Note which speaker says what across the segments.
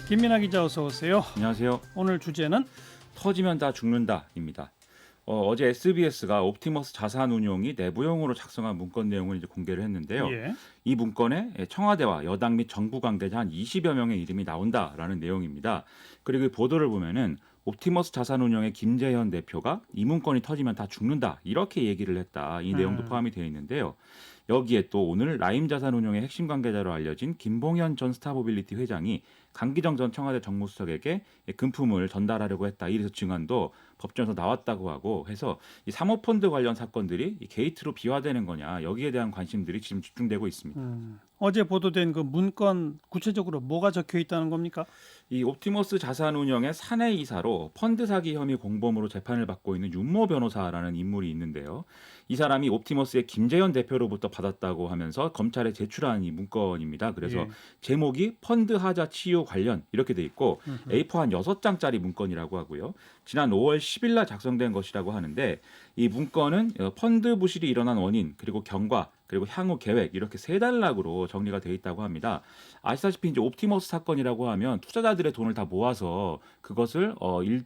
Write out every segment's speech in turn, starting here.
Speaker 1: 김민하 기자 어서 오세요.
Speaker 2: 안녕하세요.
Speaker 1: 오늘 주제는
Speaker 2: 터지면 다 죽는다입니다. 어제 SBS가 옵티머스 자산운용이 내부용으로 작성한 문건 내용을 이제 공개를 했는데요.
Speaker 1: 예.
Speaker 2: 이 문건에 청와대와 여당 및 정부 관계자 한 20여 명의 이름이 나온다라는 내용입니다. 그리고 이 보도를 보면은 옵티머스 자산운용의 김재현 대표가 이 문건이 터지면 다 죽는다 이렇게 얘기를 했다. 이 내용도 포함이 되어 있는데요. 여기에 또 오늘 라임 자산운용의 핵심 관계자로 알려진 김봉현 전 스타모빌리티 회장이 강기정 전 청와대 정무수석에게 금품을 전달하려고 했다. 이래서 증언도 법정에서 나왔다고 하고 해서 이 사모펀드 관련 사건들이 이 게이트로 비화되는 거냐 여기에 대한 관심들이 지금 집중되고 있습니다.
Speaker 1: 어제 보도된 그 문건 구체적으로 뭐가 적혀 있다는 겁니까?
Speaker 2: 이 옵티머스 자산운용의 사내 이사로 펀드 사기 혐의 공범으로 재판을 받고 있는 윤모 변호사라는 인물이 있는데요. 이 사람이 옵티머스의 김재현 대표로부터 받았다고 하면서 검찰에 제출한 이 문건입니다. 그래서
Speaker 1: 예.
Speaker 2: 제목이 펀드 하자 치유 관련 이렇게 돼 있고 A4 한 6장짜리 문건이라고 하고요. 지난 5월 10일 날 작성된 것이라고 하는데 이 문건은 펀드 부실이 일어난 원인 그리고 경과 그리고 향후 계획 이렇게 세 단락으로 정리가 되어 있다고 합니다. 아시다시피 이제 옵티머스 사건이라고 하면 투자자들의 돈을 다 모아서 그것을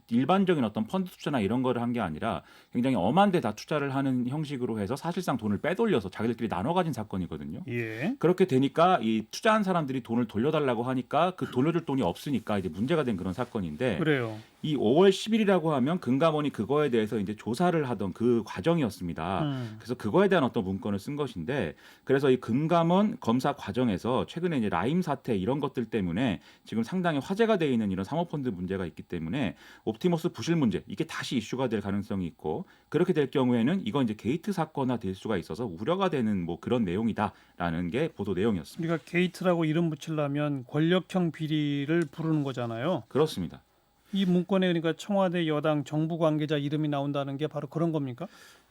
Speaker 2: 일반적인 어떤 펀드 투자나 이런 거를 한 게 아니라 굉장히 엄한 데 다 투자를 하는 형식으로 해서 사실상 돈을 빼돌려서 자기들끼리 나눠 가진 사건이거든요.
Speaker 1: 예.
Speaker 2: 그렇게 되니까 이 투자한 사람들이 돈을 돌려달라고 하니까 그 돌려줄 돈이 없으니까 이제 문제가 된 그런 사건인데
Speaker 1: 그래요.
Speaker 2: 이 5월 10일이라고 하면 금감원이 그거에 대해서 이제 조사를 하던 그 과정이었습니다. 그래서 그거에 대한 어떤 문건을 쓴 것인데 그래서 이 금감원 검사 과정에서 최근에 이제 라임 사태 이런 것들 때문에 지금 상당히 화제가 되어 있는 이런 사모펀드 문제가 있기 때문에 옵티머스 부실 문제 이게 다시 이슈가 될 가능성이 있고 그렇게 될 경우에는 이건 이제 게이트 사건화 될 수가 있어서 우려가 되는 뭐 그런 내용이다라는 게 보도 내용이었습니다.
Speaker 1: 우리가 게이트라고 이름 붙이려면 권력형 비리를 부르는 거잖아요.
Speaker 2: 그렇습니다.
Speaker 1: 이 문건에 그러니까 청와대 여당 정부 관계자 이름이 나온다는 게 바로 그런 겁니까?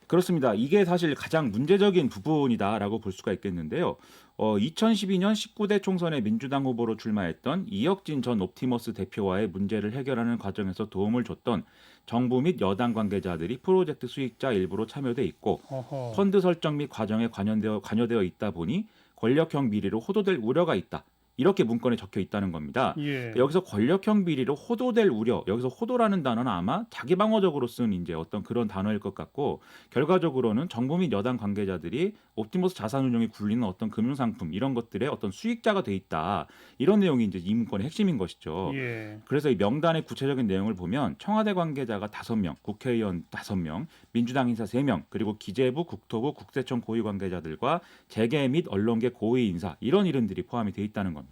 Speaker 2: 그렇습니다. 이게 사실 가장 문제적인 부분이다라고 볼 수가 있겠는데요. 2012년 19대 총선에 민주당 후보로 출마했던 이혁진 전 옵티머스 대표와의 문제를 해결하는 과정에서 도움을 줬던 정부 및 여당 관계자들이 프로젝트 수익자 일부로 참여돼 있고
Speaker 1: 어허.
Speaker 2: 펀드 설정 및 과정에 관여되어 있다 보니 권력형 비리로 호도될 우려가 있다. 이렇게 문건에 적혀 있다는 겁니다.
Speaker 1: 예.
Speaker 2: 여기서 권력형 비리로 호도될 우려, 여기서 호도라는 단어는 아마 자기방어적으로 쓴 이제 어떤 그런 단어일 것 같고 결과적으로는 정부 및 여당 관계자들이 옵티머스 자산운용이 굴리는 어떤 금융상품 이런 것들의 어떤 수익자가 돼 있다. 이런 내용이 이제 이 문건의 핵심인 것이죠.
Speaker 1: 예.
Speaker 2: 그래서 이 명단의 구체적인 내용을 보면 청와대 관계자가 5명, 국회의원 5명, 민주당 인사 3명, 그리고 기재부, 국토부, 국세청 고위 관계자들과 재계 및 언론계 고위 인사 이런 이름들이 포함이 돼 있다는 겁니다.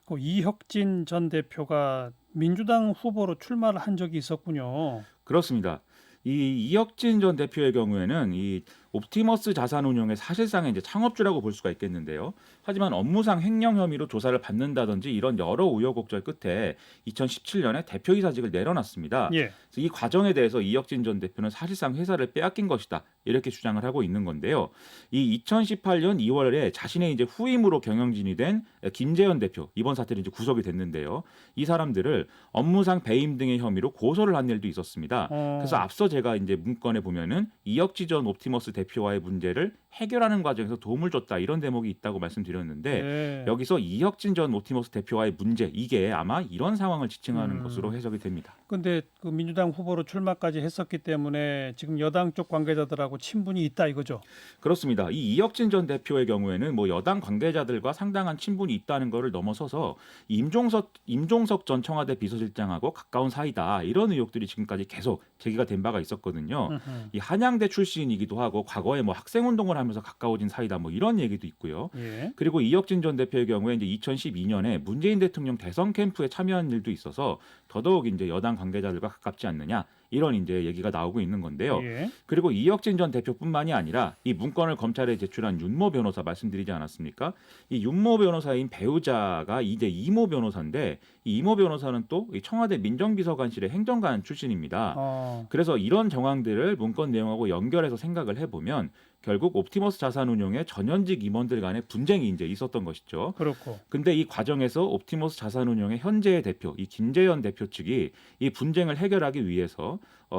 Speaker 1: 그 이혁진 전 대표가 민주당 후보로 출마를 한 적이 있었군요.
Speaker 2: 그렇습니다. 이 이혁진 전 대표의 경우에는 이 옵티머스 자산운용의 사실상의 이제 창업주라고 볼 수가 있겠는데요. 하지만 업무상 횡령 혐의로 조사를 받는다든지 이런 여러 우여곡절 끝에 2017년에 대표이사직을 내려놨습니다.
Speaker 1: 예.
Speaker 2: 그래서 이 과정에 대해서 이혁진 전 대표는 사실상 회사를 빼앗긴 것이다. 이렇게 주장을 하고 있는 건데요. 이 2018년 2월에 자신의 이제 후임으로 경영진이 된 김재현 대표 이번 사태로 이제 구속이 됐는데요. 이 사람들을 업무상 배임 등의 혐의로 고소를 한 일도 있었습니다. 그래서 앞서 제가 이제 문건에 보면은 이혁지 전 옵티머스 대표와의 문제를 해결하는 과정에서 도움을 줬다 이런 대목이 있다고 말씀드렸는데
Speaker 1: 네.
Speaker 2: 여기서 이혁진 전 옵티머스 대표와의 문제 이게 아마 이런 상황을 지칭하는 것으로 해석이 됩니다.
Speaker 1: 근데 그 민주당 후보로 출마까지 했었기 때문에 지금 여당 쪽 관계자들하고 친분이 있다 이거죠.
Speaker 2: 그렇습니다. 이 이혁진 전 대표의 경우에는 뭐 여당 관계자들과 상당한 친분이 있다는 것을 넘어서서 임종석 전 청와대 비서실장하고 가까운 사이다 이런 의혹들이 지금까지 계속 제기가 된 바가 있었거든요. 이 한양대 출신이기도 하고 과거에 뭐 학생운동을 하면서 가까워진 사이다 뭐 이런 얘기도 있고요.
Speaker 1: 예.
Speaker 2: 그리고 이혁진 전 대표의 경우에 이제 2012년에 문재인 대통령 대선 캠프에 참여한 일도 있어서 더더욱 이제 여당 관계자들과 가깝지 않느냐 이런 이제 얘기가 나오고 있는 건데요.
Speaker 1: 예.
Speaker 2: 그리고 이혁진 전 대표뿐만이 아니라 이 문건을 검찰에 제출한 윤모 변호사 말씀드리지 않았습니까? 이 윤모 변호사인 배우자가 이제 이모 변호사인데 이 이모 변호사는 또 이 청와대 민정비서관실의 행정관 출신입니다. 그래서 이런 정황들을 문건 내용하고 연결해서 생각을 해보면 결국 옵티머스 자산운용의 전현직 임원들 간의 분쟁이 이제 있었던 것이죠.
Speaker 1: 그렇고.
Speaker 2: 근데 이 과정에서 옵티머스 자산운용의 현재의 대표, 이 김재현 대표 측이 이 분쟁을 해결하기 위해서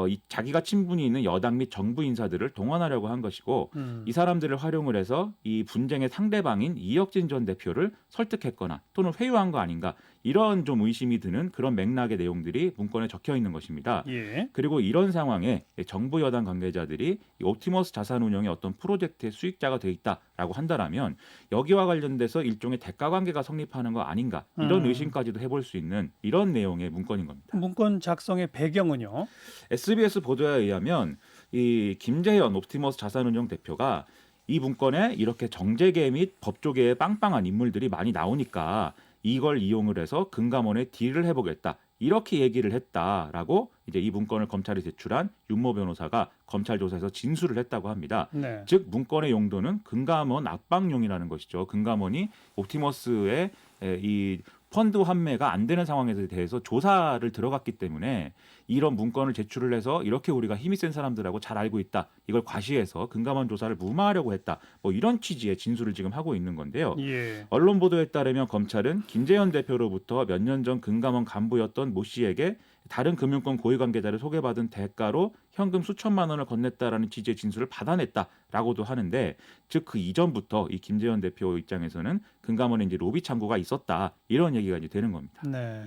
Speaker 2: 이 자기가 친분이 있는 여당 및 정부 인사들을 동원하려고 한 것이고 이 사람들을 활용을 해서 이 분쟁의 상대방인 이혁진 전 대표를 설득했거나 또는 회유한 거 아닌가 이런 좀 의심이 드는 그런 맥락의 내용들이 문건에 적혀 있는 것입니다.
Speaker 1: 예.
Speaker 2: 그리고 이런 상황에 정부 여당 관계자들이 이 옵티머스 자산운용의 어떤 프로젝트의 수익자가 돼 있다라고 한다라면 여기와 관련돼서 일종의 대가 관계가 성립하는 거 아닌가 이런 의심까지도 해볼 수 있는 이런 내용의 문건인 겁니다.
Speaker 1: 문건 작성의 배경은요?
Speaker 2: SBS 보도에 의하면 이 김재현 옵티머스 자산운용 대표가 이 문건에 이렇게 정재계 및 법조계의 빵빵한 인물들이 많이 나오니까 이걸 이용을 해서 금감원에 딜을 해보겠다. 이렇게 얘기를 했다라고 이제 이 문건을 검찰에 제출한 윤모 변호사가 검찰 조사에서 진술을 했다고 합니다.
Speaker 1: 네.
Speaker 2: 즉 문건의 용도는 금감원 압박용이라는 것이죠. 금감원이 옵티머스의 이 펀드 환매가 안 되는 상황에 대해서 조사를 들어갔기 때문에 이런 문건을 제출을 해서 이렇게 우리가 힘이 센 사람들하고 잘 알고 있다. 이걸 과시해서 금감원 조사를 무마하려고 했다. 뭐 이런 취지의 진술을 지금 하고 있는 건데요.
Speaker 1: 예.
Speaker 2: 언론 보도에 따르면 검찰은 김재현 대표로부터 몇 년 전 금감원 간부였던 모 씨에게 다른 금융권 고위 관계자를 소개받은 대가로 현금 수천만 원을 건넸다라는 취지의 진술을 받아냈다라고도 하는데 즉 그 이전부터 이 김재현 대표 입장에서는 금감원에 이제 로비 창구가 있었다 이런 얘기가 이제 되는 겁니다.
Speaker 1: 네.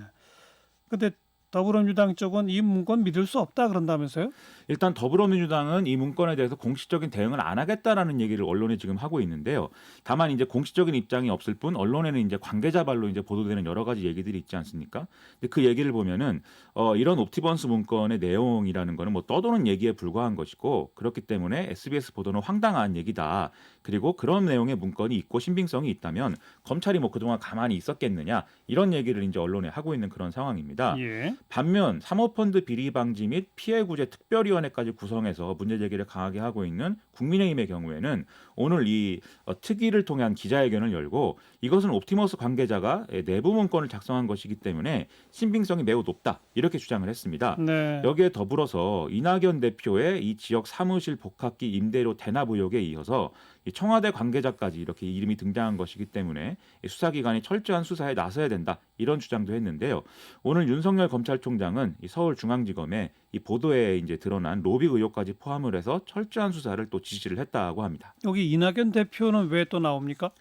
Speaker 1: 근데 더불어민주당 쪽은 이 문건 믿을 수 없다 그런다면서요?
Speaker 2: 일단 더불어민주당은 이 문건에 대해서 공식적인 대응을 안 하겠다라는 얘기를 언론에 지금 하고 있는데요. 다만 이제 공식적인 입장이 없을 뿐 언론에는 이제 관계자 발로 이제 보도되는 여러 가지 얘기들이 있지 않습니까? 근데 그 얘기를 보면은 이런 옵티번스 문건의 내용이라는 거는 뭐 떠도는 얘기에 불과한 것이고 그렇기 때문에 SBS 보도는 황당한 얘기다. 그리고 그런 내용의 문건이 있고 신빙성이 있다면 검찰이 뭐 그동안 가만히 있었겠느냐 이런 얘기를 이제 언론에 하고 있는 그런 상황입니다.
Speaker 1: 예.
Speaker 2: 반면 사모펀드 비리 방지 및 피해 구제 특별위원회까지 구성해서 문제 제기를 강하게 하고 있는 국민의힘의 경우에는 오늘 이 특위를 통한 기자회견을 열고 이것은 옵티머스 관계자가 내부 문건을 작성한 것이기 때문에 신빙성이 매우 높다 이렇게 주장을 했습니다.
Speaker 1: 네.
Speaker 2: 여기에 더불어서 이낙연 대표의 이 지역 사무실 복합기 임대료 대납 의혹에 이어서 이 청와대 관계자까지 이렇게 이름이 등장한 것이기 때문에 수사기관이 철저한 수사에 나서야 된다 이런 주장도 했는데요. 오늘 윤석열 검찰총장은 이 서울중앙지검에 이 보도에 이제 드러난 로비 의혹까지 포함을 해서 철저한 수사를 또 지시를 했다고 합니다.
Speaker 1: 여기 이낙연 대표는 왜 또 나옵니까?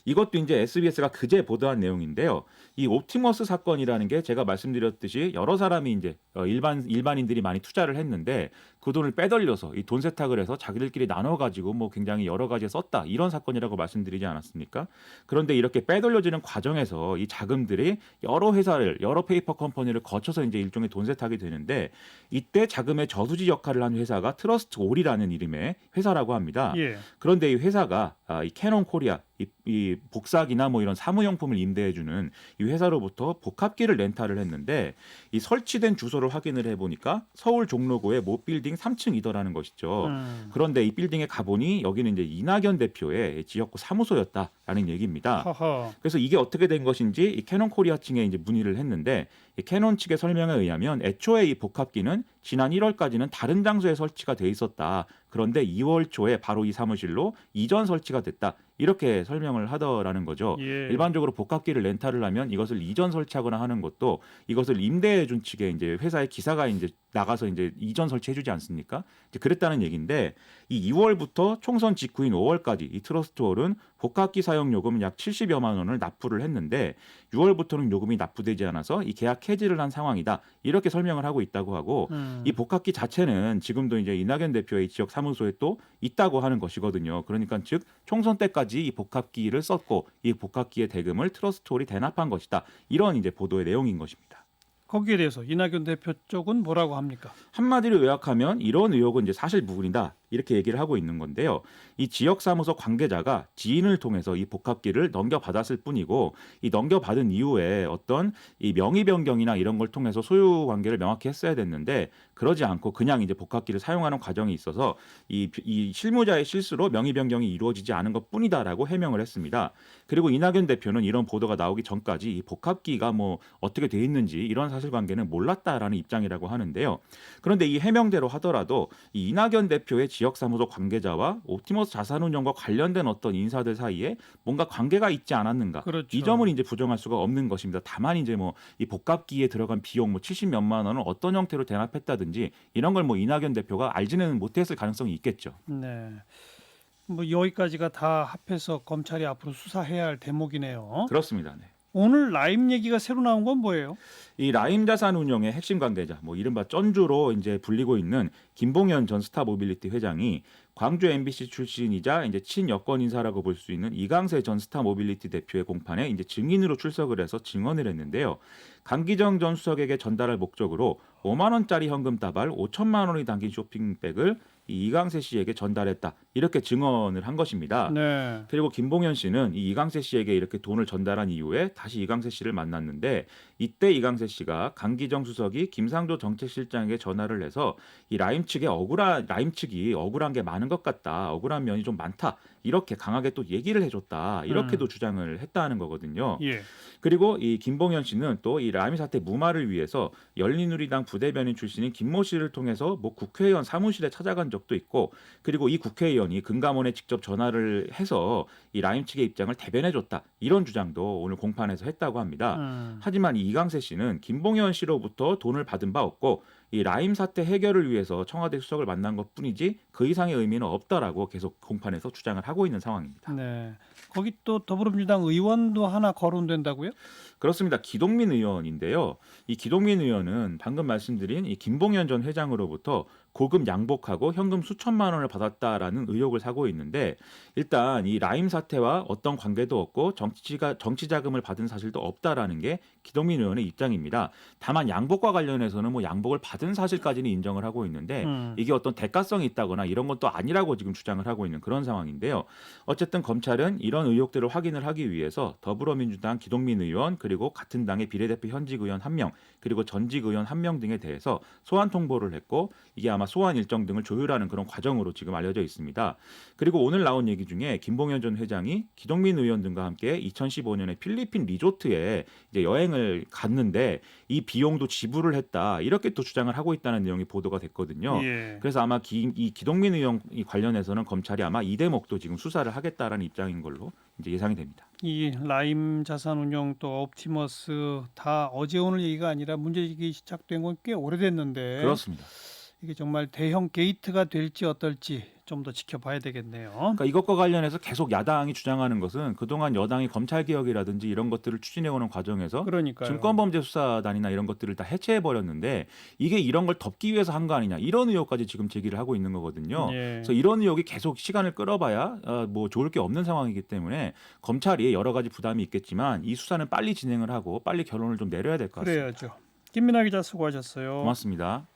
Speaker 2: 이것도 이제 SBS가 그제 보도한 내용인데요. 이 옵티머스 사건이라는 게 제가 말씀드렸듯이 여러 사람이 이제 일반인들이 많이 투자를 했는데 그 돈을 빼돌려서 이 돈 세탁을 해서 자기들끼리 나눠 가지고 뭐 굉장히 여러 가지에 썼다 이런 사건이라고 말씀드리지 않았습니까? 그런데 이렇게 빼돌려지는 과정에서 이 자금들이 여러 회사를 여러 페이퍼 컴퍼니를 거쳐서 이제 일종의 돈 세탁이 되는데 이때 자금의 저수지 역할을 한 회사가 트러스트 올이라는 이름의 회사라고 합니다.
Speaker 1: 예.
Speaker 2: 그런데 이 회사가 이 캐논 코리아 이 복사기나 뭐 이런 사무용품을 임대해주는 이 회사로부터 복합기를 렌탈을 했는데 이 설치된 주소를 확인을 해보니까 서울 종로구의 모 빌딩 3층이더라는 것이죠. 그런데 이 빌딩에 가보니 여기는 이제 이낙연 대표의 지역구 사무소였다라는 얘기입니다.
Speaker 1: 허허.
Speaker 2: 그래서 이게 어떻게 된 것인지 이 캐논 코리아 측에 이제 문의를 했는데 이 캐논 측의 설명에 의하면 애초에 이 복합기는 지난 1월까지는 다른 장소에 설치가 돼 있었다. 그런데 2월 초에 바로 이 사무실로 이전 설치가 됐다. 이렇게 설명을 하더라는 거죠.
Speaker 1: 예.
Speaker 2: 일반적으로 복합기를 렌탈을 하면 이것을 이전 설치하거나 하는 것도 이것을 임대해 준 측에 이제 회사의 기사가 이제 나가서 이제 이전 설치해 주지 않습니까? 이제 그랬다는 얘기인데 이 2월부터 총선 직후인 5월까지 이 트러스트홀은 복합기 사용 요금 약 70여만 원을 납부를 했는데 6월부터는 요금이 납부되지 않아서 이 계약 해지를 한 상황이다. 이렇게 설명을 하고 있다고 하고 이 복합기 자체는 지금도 이제 이낙연 대표의 지역 사무소에 또 있다고 하는 것이거든요. 그러니까 즉 총선 때까지 이 복합기를 썼고 이 복합기의 대금을 트러스트홀이 대납한 것이다. 이런 이제 보도의 내용인 것입니다.
Speaker 1: 거기에 대해서 이낙연 대표 쪽은 뭐라고 합니까?
Speaker 2: 한마디로 요약하면 이런 의혹은 이제 사실 무근이다. 이렇게 얘기를 하고 있는 건데요. 이 지역사무소 관계자가 지인을 통해서 이 복합기를 넘겨받았을 뿐이고 이 넘겨받은 이후에 어떤 이 명의 변경이나 이런 걸 통해서 소유 관계를 명확히 했어야 됐는데 그러지 않고 그냥 이제 복합기를 사용하는 과정이 있어서 이 실무자의 실수로 명의 변경이 이루어지지 않은 것뿐이다라고 해명을 했습니다. 그리고 이낙연 대표는 이런 보도가 나오기 전까지 이 복합기가 뭐 어떻게 돼 있는지 이런 사실관계는 몰랐다라는 입장이라고 하는데요. 그런데 이 해명대로 하더라도 이 이낙연 대표의 지역사무소 관계자와 옵티머스 자산운용과 관련된 어떤 인사들 사이에 뭔가 관계가 있지 않았는가?
Speaker 1: 그렇죠.
Speaker 2: 이 점을 이제 부정할 수가 없는 것입니다. 다만 이제 뭐 이 복합기에 들어간 비용 뭐 70몇만 원을 어떤 형태로 대납했다든지 이런 걸 뭐 이낙연 대표가 알지는 못했을 가능성이 있겠죠.
Speaker 1: 네. 뭐 여기까지가 다 합해서 검찰이 앞으로 수사해야 할 대목이네요.
Speaker 2: 그렇습니다. 네.
Speaker 1: 오늘 라임 얘기가 새로 나온 건 뭐예요?
Speaker 2: 이 라임 자산운용의 핵심 관계자, 뭐 이른바 쩐주로 이제 불리고 있는 김봉현 전 스타모빌리티 회장이 광주 MBC 출신이자 이제 친여권 인사라고 볼 수 있는 이강세 전 스타모빌리티 대표의 공판에 이제 증인으로 출석을 해서 증언을 했는데요. 강기정 전 수석에게 전달할 목적으로 5만 원짜리 현금 다발 5천만 원이 담긴 쇼핑백을 이 이강세 씨에게 전달했다. 이렇게 증언을 한 것입니다.
Speaker 1: 네.
Speaker 2: 그리고 김봉현 씨는 이 이강세 씨에게 이렇게 돈을 전달한 이후에 다시 이강세 씨를 만났는데 이때 이강세 씨가 강기정 수석이 김상조 정책실장에게 전화를 해서 이 라임 측이 억울한 게 많은 것 같다. 억울한 면이 좀 많다. 이렇게 강하게 또 얘기를 해줬다. 이렇게도 주장을 했다는 거거든요.
Speaker 1: 예.
Speaker 2: 그리고 이 김봉현 씨는 또 이 라임 사태 무마를 위해서 열린우리당 부대변인 출신인 김모 씨를 통해서 뭐 국회의원 사무실에 찾아간 적도 있고 그리고 이 국회의원이 금감원에 직접 전화를 해서 이 라임 측의 입장을 대변해줬다. 이런 주장도 오늘 공판에서 했다고 합니다. 하지만 이 이강세 씨는 김봉현 씨로부터 돈을 받은 바 없고 이 라임 사태 해결을 위해서 청와대 수석을 만난 것뿐이지 그 이상의 의미는 없다라고 계속 공판에서 주장을 하고 있는 상황입니다.
Speaker 1: 네. 거기 또 더불어민주당 의원도 하나 거론된다고요?
Speaker 2: 그렇습니다. 기동민 의원인데요. 이 기동민 의원은 방금 말씀드린 이 김봉현 전 회장으로부터 고급 양복하고 현금 수천만 원을 받았다라는 의혹을 사고 있는데 일단 이 라임 사태와 어떤 관계도 없고 정치 자금을 받은 사실도 없다라는 게 기동민 의원의 입장입니다. 다만 양복과 관련해서는 뭐 양복을 받은 사실까지는 인정을 하고 있는데 이게 어떤 대가성이 있다거나 이런 것도 아니라고 지금 주장을 하고 있는 그런 상황인데요. 어쨌든 검찰은 이런 의혹들을 확인을 하기 위해서 더불어민주당 기동민 의원 그리고 같은 당의 비례대표 현직 의원 1명 그리고 전직 의원 1명 등에 대해서 소환 통보를 했고 이게 아마 소환 일정 등을 조율하는 그런 과정으로 지금 알려져 있습니다. 그리고 오늘 나온 얘기 중에 김봉현 전 회장이 기동민 의원 등과 함께 2015년에 필리핀 리조트에 이제 여행을 갔는데 이 비용도 지불을 했다 이렇게 또 주장을 하고 있다는 내용이 보도가 됐거든요.
Speaker 1: 예.
Speaker 2: 그래서 아마 이 기동민 의원이 관련해서는 검찰이 아마 이 대목도 지금 수사를 하겠다라는 입장인 걸로 이제 예상이 됩니다.
Speaker 1: 이 라임 자산운용 또 옵티머스 다 어제 오늘 얘기가 아니라 문제제기 시작된 건 꽤 오래됐는데
Speaker 2: 그렇습니다.
Speaker 1: 이게 정말 대형 게이트가 될지 어떨지 좀 더 지켜봐야 되겠네요.
Speaker 2: 그러니까 이것과 관련해서 계속 야당이 주장하는 것은 그동안 여당이 검찰개혁이라든지 이런 것들을 추진해오는 과정에서
Speaker 1: 그러니까요.
Speaker 2: 증권범죄수사단이나 이런 것들을 다 해체해버렸는데 이게 이런 걸 덮기 위해서 한 거 아니냐 이런 의혹까지 지금 제기를 하고 있는 거거든요.
Speaker 1: 예.
Speaker 2: 그래서 이런 의혹이 계속 시간을 끌어봐야 뭐 좋을 게 없는 상황이기 때문에 검찰이 여러 가지 부담이 있겠지만 이 수사는 빨리 진행을 하고 빨리 결론을 좀 내려야 될 것 같습니다.
Speaker 1: 그래야죠. 김민아 기자 수고하셨어요.
Speaker 2: 고맙습니다.